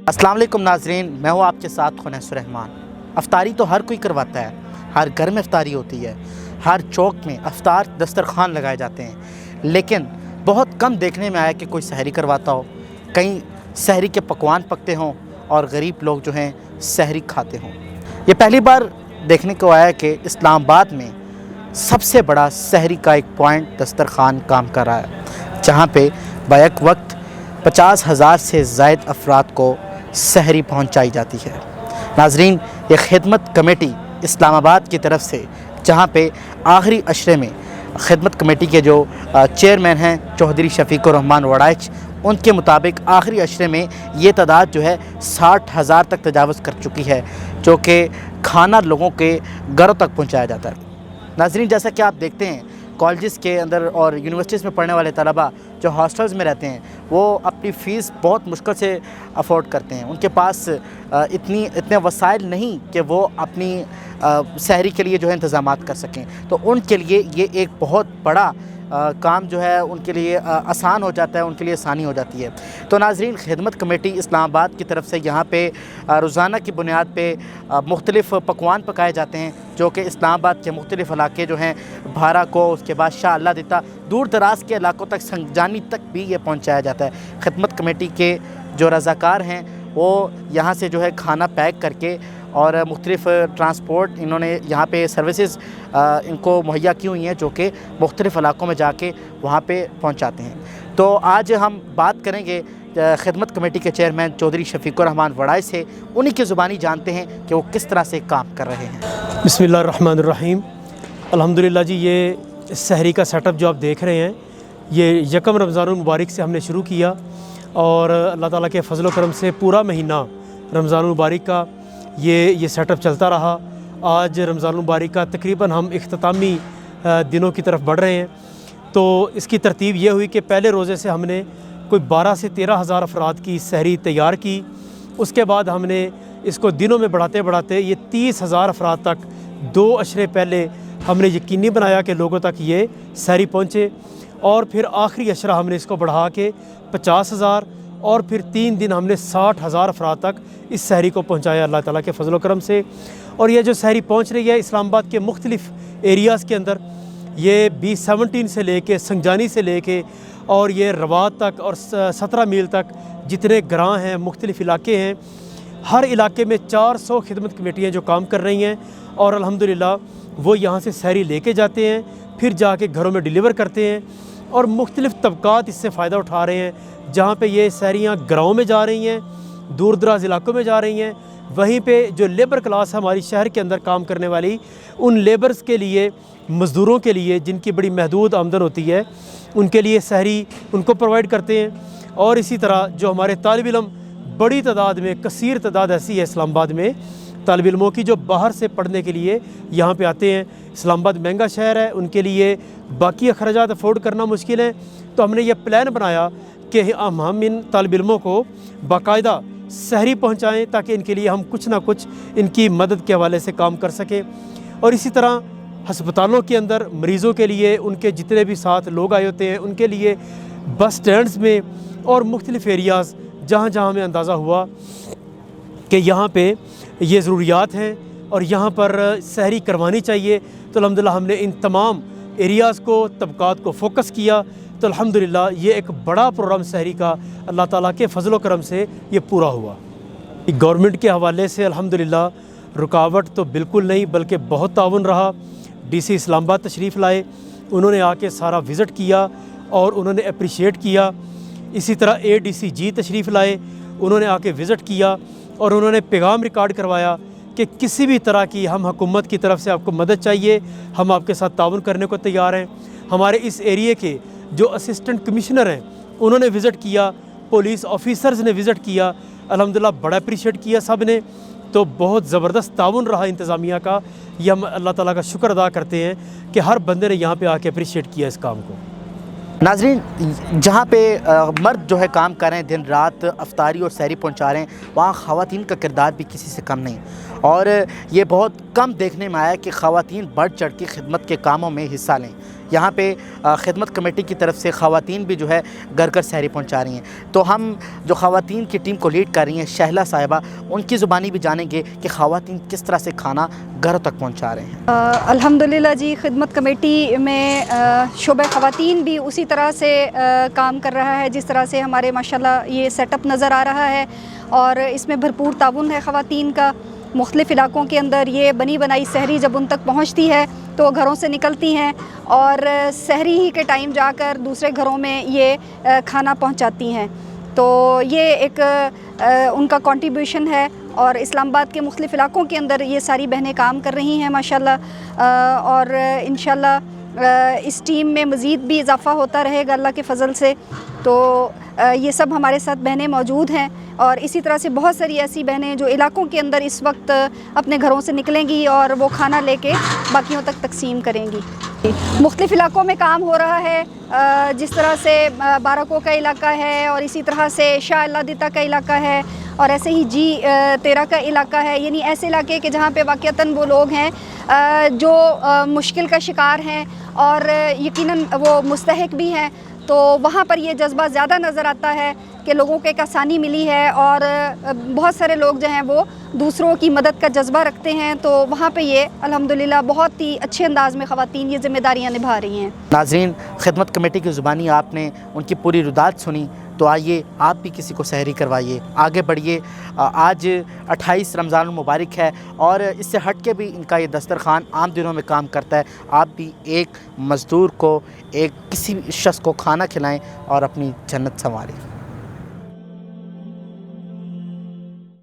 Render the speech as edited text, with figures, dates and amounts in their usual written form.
السلام علیکم ناظرین، میں ہوں آپ کے ساتھ خنیس الرحمان۔ افطاری تو ہر کوئی کرواتا ہے، ہر گھر میں افطاری ہوتی ہے، ہر چوک میں افطار دسترخوان لگائے جاتے ہیں، لیکن بہت کم دیکھنے میں آیا کہ کوئی سحری کرواتا ہو، کہیں سحری کے پکوان پکتے ہوں اور غریب لوگ جو ہیں سحری کھاتے ہوں۔ یہ پہلی بار دیکھنے کو آیا کہ اسلام آباد میں سب سے بڑا سحری کا ایک پوائنٹ دسترخوان کام کر رہا ہے، جہاں پہ بیک وقت 50,000 سے زائد افراد کو سحری پہنچائی جاتی ہے۔ ناظرین، یہ خدمت کمیٹی اسلام آباد کی طرف سے، جہاں پہ آخری عشرے میں خدمت کمیٹی کے جو چیئرمین ہیں چودھری شفیق الرحمان وڑائچ، ان کے مطابق آخری عشرے میں یہ تعداد جو ہے 60,000 تک تجاوز کر چکی ہے، جو کہ کھانا لوگوں کے گھروں تک پہنچایا جاتا ہے۔ ناظرین، جیسا کہ آپ دیکھتے ہیں کالجز کے اندر اور یونیورسٹیز میں پڑھنے والے طلباء جو ہاسٹلز میں رہتے ہیں، وہ اپنی فیس بہت مشکل سے افورڈ کرتے ہیں۔ ان کے پاس اتنے وسائل نہیں کہ وہ اپنی سحری کے لیے جو ہے انتظامات کر سکیں، تو ان کے لیے یہ ایک بہت بڑا کام جو ہے ان کے لیے آسان ہو جاتا ہے، ان کے لیے آسانی ہو جاتی ہے۔ تو ناظرین، خدمت کمیٹی اسلام آباد کی طرف سے یہاں پہ روزانہ کی بنیاد پہ مختلف پکوان پکائے جاتے ہیں، جو کہ اسلام آباد کے مختلف علاقے جو ہیں بھارا کو، اس کے بعد شاہ اللہ دیتا، دور دراز کے علاقوں تک، سنجانی تک بھی یہ پہنچایا جاتا ہے۔ خدمت کمیٹی کے جو رضاکار ہیں وہ یہاں سے جو ہے کھانا پیک کر کے اور مختلف ٹرانسپورٹ انہوں نے یہاں پہ سروسز ان کو مہیا کی ہوئی ہیں، جو کہ مختلف علاقوں میں جا کے وہاں پہ پہنچاتے ہیں۔ تو آج ہم بات کریں گے خدمت کمیٹی کے چیئرمین چودھری شفیق الرحمان وڑائچ سے، انہی کی زبانی جانتے ہیں کہ وہ کس طرح سے کام کر رہے ہیں۔ بسم اللہ الرحمن الرحیم۔ الحمدللہ جی، یہ سحری کا سیٹ اپ جو آپ دیکھ رہے ہیں، یہ یکم رمضان المبارک سے ہم نے شروع کیا، اور اللہ تعالیٰ کے فضل و کرم سے پورا مہینہ رمضان المبارک کا یہ سیٹ اپ چلتا رہا۔ آج رمضان المبارک کا تقریباً ہم اختتامی دنوں کی طرف بڑھ رہے ہیں۔ تو اس کی ترتیب یہ ہوئی کہ پہلے روزے سے ہم نے کوئی 12 سے 13,000 افراد کی سحری تیار کی۔ اس کے بعد ہم نے اس کو دنوں میں بڑھاتے بڑھاتے یہ 30,000 افراد تک 2 عشرے پہلے ہم نے یقینی بنایا کہ لوگوں تک یہ سحری پہنچے، اور پھر آخری عشرہ ہم نے اس کو بڑھا کے 50,000، اور پھر 3 دن ہم نے 60,000 افراد تک اس سحری کو پہنچایا اللہ تعالیٰ کے فضل و کرم سے۔ اور یہ جو سحری پہنچ رہی ہے اسلام آباد کے مختلف ایریاز کے اندر، یہ B17 سے لے کے سنجانی سے لے کے اور یہ رواد تک اور 17 میل تک جتنے گراں ہیں، مختلف علاقے ہیں، ہر علاقے میں 400 خدمت کمیٹیاں جو کام کر رہی ہیں، اور الحمدللہ وہ یہاں سے سحری لے کے جاتے ہیں، پھر جا کے گھروں میں ڈیلیور کرتے ہیں، اور مختلف طبقات اس سے فائدہ اٹھا رہے ہیں۔ جہاں پہ یہ سحریاں گراؤں میں جا رہی ہیں، دور دراز علاقوں میں جا رہی ہیں، وہیں پہ جو لیبر کلاس ہے ہماری شہر کے اندر کام کرنے والی، ان لیبرز کے لیے، مزدوروں کے لیے جن کی بڑی محدود آمدن ہوتی ہے، ان کے لیے سحری ان کو پرووائڈ کرتے ہیں۔ اور اسی طرح جو ہمارے طالب علم بڑی تعداد میں، کثیر تعداد ایسی ہے اسلام آباد میں طالب علموں کی جو باہر سے پڑھنے کے لیے یہاں پہ آتے ہیں۔ اسلام آباد مہنگا شہر ہے، ان کے لیے باقی اخراجات افورڈ کرنا مشکل ہے، تو ہم نے یہ پلان بنایا کہ ہم ان طالب علموں کو باقاعدہ سحری پہنچائیں، تاکہ ان کے لیے ہم کچھ نہ کچھ ان کی مدد کے حوالے سے کام کر سکیں۔ اور اسی طرح ہسپتالوں کے اندر مریضوں کے لیے، ان کے جتنے بھی ساتھ لوگ آئے ہوتے ہیں، ان کے لیے بس سٹینڈز میں اور مختلف ایریاز جہاں جہاں ہمیں اندازہ ہوا کہ یہاں پہ یہ ضروریات ہیں اور یہاں پر سحری کروانی چاہیے، تو الحمدللہ ہم نے ان تمام ایریاز کو، طبقات کو فوکس کیا۔ تو الحمدللہ یہ ایک بڑا پروگرام سحری کا اللہ تعالیٰ کے فضل و کرم سے یہ پورا ہوا۔ گورنمنٹ کے حوالے سے الحمدللہ رکاوٹ تو بالکل نہیں، بلکہ بہت تعاون رہا۔ ڈی سی اسلام آباد تشریف لائے، انہوں نے آ کے سارا وزٹ کیا اور انہوں نے اپریشیٹ کیا۔ اسی طرح ADC جی تشریف لائے، انہوں نے آ کے وزٹ کیا اور انہوں نے پیغام ریکارڈ کروایا کہ کسی بھی طرح کی ہم حکومت کی طرف سے آپ کو مدد چاہیے، ہم آپ کے ساتھ تعاون کرنے کو تیار ہیں۔ ہمارے اس ایریے کے جو اسسٹنٹ کمشنر ہیں انہوں نے وزٹ کیا، پولیس آفیسرز نے وزٹ کیا، الحمدللہ بڑا اپریشیٹ کیا سب نے۔ تو بہت زبردست تعاون رہا انتظامیہ کا، یہ ہم اللہ تعالیٰ کا شکر ادا کرتے ہیں کہ ہر بندے نے یہاں پہ آ کے اپریشیٹ کیا اس کام کو۔ ناظرین، جہاں پہ مرد جو ہے کام کر رہے ہیں، دن رات افطاری اور سحری پہنچا رہے ہیں، وہاں خواتین کا کردار بھی کسی سے کم نہیں، اور یہ بہت کم دیکھنے میں آیا کہ خواتین بڑھ چڑھ کے خدمت کے کاموں میں حصہ لیں۔ یہاں پہ خدمت کمیٹی کی طرف سے خواتین بھی جو ہے گھر گھر سحری پہنچا رہی ہیں۔ تو ہم جو خواتین کی ٹیم کو لیڈ کر رہی ہیں شہلا صاحبہ، ان کی زبانی بھی جانیں گے کہ خواتین کس طرح سے کھانا گھروں تک پہنچا رہے ہیں۔ الحمدللہ جی، خدمت کمیٹی میں شعبہ خواتین بھی اسی طرح سے کام کر رہا ہے جس طرح سے ہمارے ماشاءاللہ یہ سیٹ اپ نظر آ رہا ہے، اور اس میں بھرپور تعاون ہے خواتین کا۔ مختلف علاقوں کے اندر یہ بنی بنائی سحری جب ان تک پہنچتی ہے تو وہ گھروں سے نکلتی ہیں اور سحری ہی کے ٹائم جا کر دوسرے گھروں میں یہ کھانا پہنچاتی ہیں۔ تو یہ ایک ان کا کنٹریبیوشن ہے، اور اسلام آباد کے مختلف علاقوں کے اندر یہ ساری بہنیں کام کر رہی ہیں ماشاءاللہ، اور انشاءاللہ اس ٹیم میں مزید بھی اضافہ ہوتا رہے گا اللہ کے فضل سے۔ تو یہ سب ہمارے ساتھ بہنیں موجود ہیں، اور اسی طرح سے بہت ساری ایسی بہنیں جو علاقوں کے اندر اس وقت اپنے گھروں سے نکلیں گی اور وہ کھانا لے کے باقیوں تک تقسیم کریں گی۔ مختلف علاقوں میں کام ہو رہا ہے، جس طرح سے بارکو کا علاقہ ہے، اور اسی طرح سے شاہ اللہ دیتا کا علاقہ ہے، اور ایسے ہی G13 کا علاقہ ہے، یعنی ایسے علاقے کہ جہاں پہ واقعتاً وہ لوگ ہیں جو مشکل کا شکار ہیں اور یقیناً وہ مستحق بھی ہیں۔ تو وہاں پر یہ جذبہ زیادہ نظر آتا ہے کہ لوگوں کو ایک آسانی ملی ہے، اور بہت سارے لوگ جو ہیں وہ دوسروں کی مدد کا جذبہ رکھتے ہیں، تو وہاں پہ یہ الحمدللہ بہت ہی اچھے انداز میں خواتین یہ ذمہ داریاں نبھا رہی ہیں۔ ناظرین، خدمت کمیٹی کی زبانی آپ نے ان کی پوری رداد سنی، تو آئیے آپ بھی کسی کو سحری کروائیے، آگے بڑھیے۔ آج 28 رمضان المبارک ہے، اور اس سے ہٹ کے بھی ان کا یہ دسترخوان عام دنوں میں کام کرتا ہے۔ آپ بھی ایک مزدور کو، ایک کسی شخص کو کھانا کھلائیں اور اپنی جنت سنواریں۔